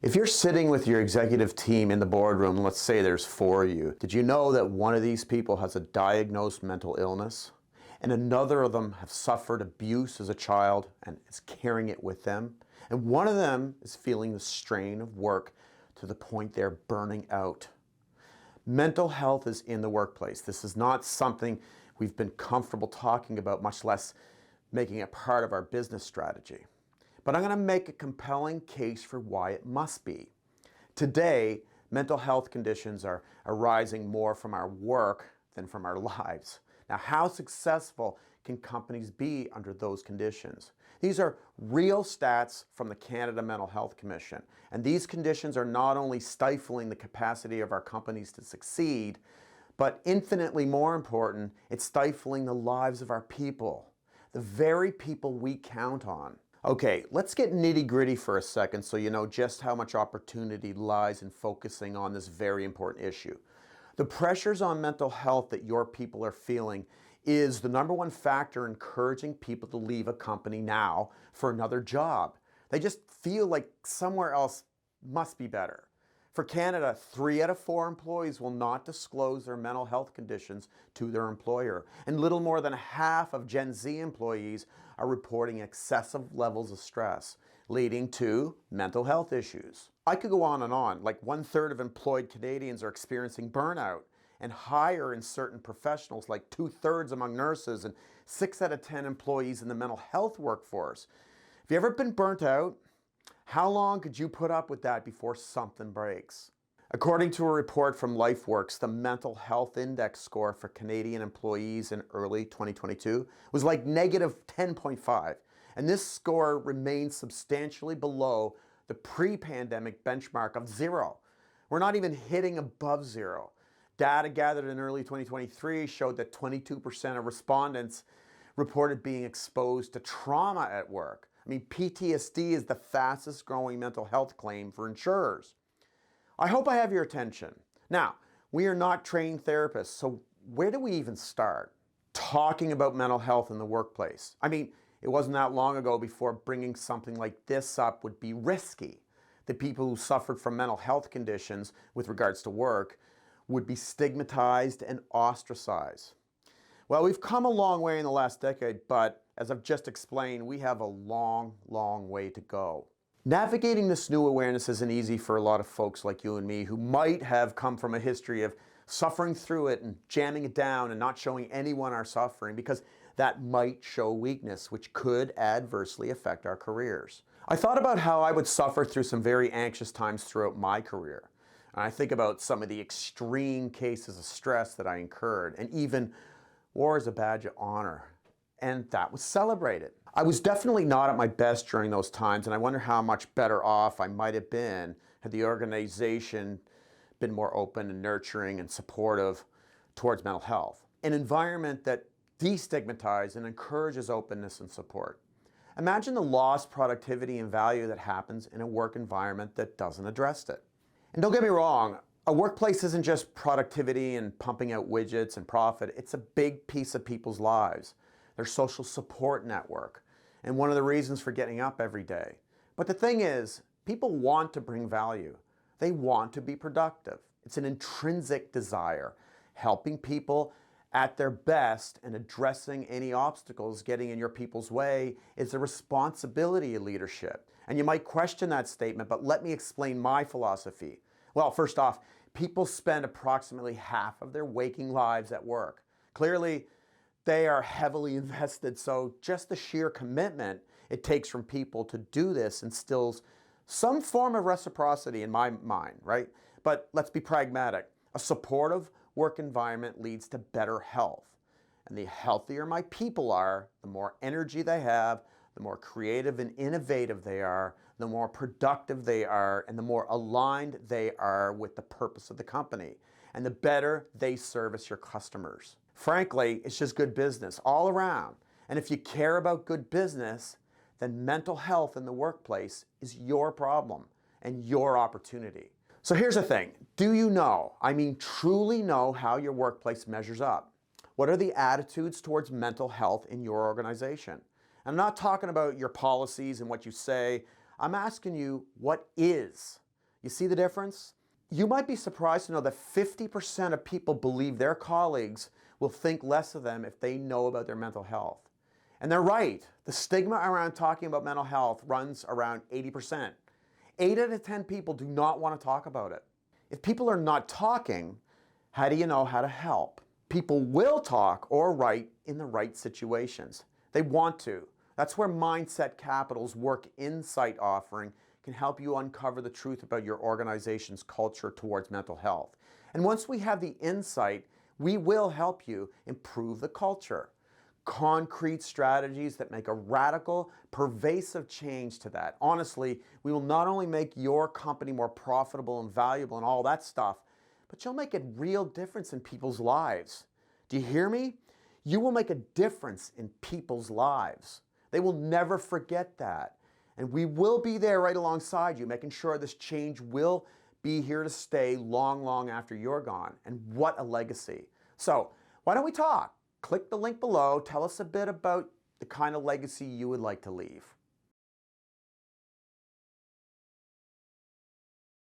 If you're sitting with your executive team in the boardroom, let's say there's 4 of you, did you know that one of these people has a diagnosed mental illness and another of them have suffered abuse as a child and is carrying it with them? And one of them is feeling the strain of work to the point they're burning out. Mental health is in the workplace. This is not something we've been comfortable talking about, much less making it part of our business strategy. But I'm going to make a compelling case for why it must be. Today, mental health conditions are arising more from our work than from our lives. Now, how successful can companies be under those conditions? These are real stats from the Canada Mental Health Commission. And these conditions are not only stifling the capacity of our companies to succeed, but infinitely more important, it's stifling the lives of our people, the very people we count on. Okay, let's get nitty-gritty for a second so you know just how much opportunity lies in focusing on this very important issue. The pressures on mental health that your people are feeling is the number one factor encouraging people to leave a company now for another job. They just feel like somewhere else must be better. For Canada, 3 out of 4 employees will not disclose their mental health conditions to their employer. And little more than half of Gen Z employees are reporting excessive levels of stress, leading to mental health issues. I could go on, like 1/3 of employed Canadians are experiencing burnout, and higher in certain professionals, like 2/3 among nurses and 6 out of 10 employees in the mental health workforce. Have you ever been burnt out? How long could you put up with that before something breaks? According to a report from LifeWorks, the mental health index score for Canadian employees in early 2022 was like negative 10.5. And this score remains substantially below the pre-pandemic benchmark of 0. We're not even hitting above 0. Data gathered in early 2023 showed that 22% of respondents reported being exposed to trauma at work. I mean, PTSD is the fastest growing mental health claim for insurers. I hope I have your attention. Now, we are not trained therapists, so where do we even start? Talking about mental health in the workplace. I mean, it wasn't that long ago before bringing something like this up would be risky. The people who suffered from mental health conditions with regards to work would be stigmatized and ostracized. Well, we've come a long way in the last decade, but as I've just explained, we have a long, long way to go. Navigating this new awareness isn't easy for a lot of folks like you and me who might have come from a history of suffering through it and jamming it down and not showing anyone our suffering, because that might show weakness, which could adversely affect our careers. I thought about how I would suffer through some very anxious times throughout my career. And I think about some of the extreme cases of stress that I incurred, and even war as a badge of honor. And that was celebrated. I was definitely not at my best during those times, and I wonder how much better off I might have been had the organization been more open and nurturing and supportive towards mental health. An environment that destigmatizes and encourages openness and support. Imagine the lost productivity and value that happens in a work environment that doesn't address it. And don't get me wrong, a workplace isn't just productivity and pumping out widgets and profit. It's a big piece of people's lives. Their social support network, and one of the reasons for getting up every day. But the thing is, people want to bring value. They want to be productive. It's an intrinsic desire. Helping people at their best and addressing any obstacles getting in your people's way is a responsibility of leadership. And you might question that statement, but let me explain my philosophy. Well, first off, people spend approximately half of their waking lives at work. Clearly, they are heavily invested, so just the sheer commitment it takes from people to do this instills some form of reciprocity in my mind, right? But let's be pragmatic. A supportive work environment leads to better health. And the healthier my people are, the more energy they have, the more creative and innovative they are, the more productive they are, and the more aligned they are with the purpose of the company, and the better they service your customers. Frankly, it's just good business all around. And if you care about good business, then mental health in the workplace is your problem and your opportunity. So here's the thing. Do you know, truly know how your workplace measures up? What are the attitudes towards mental health in your organization? I'm not talking about your policies and what you say. I'm asking you, what is? You see the difference? You might be surprised to know that 50% of people believe their colleagues will think less of them if they know about their mental health. And they're right. The stigma around talking about mental health runs around 80%. 8 out of 10 people do not want to talk about it. If people are not talking, how do you know how to help? People will talk or write in the right situations. They want to. That's where Mindset Capital's Work Insight offering can help you uncover the truth about your organization's culture towards mental health. And once we have the insight, we will help you improve the culture. Concrete strategies that make a radical, pervasive change to that. Honestly, we will not only make your company more profitable and valuable and all that stuff, but you'll make a real difference in people's lives. Do you hear me? You will make a difference in people's lives. They will never forget that. And we will be there right alongside you, making sure this change will be here to stay long, long after you're gone. And what a legacy. So why don't we talk? Click the link below. Tell us a bit about the kind of legacy you would like to leave.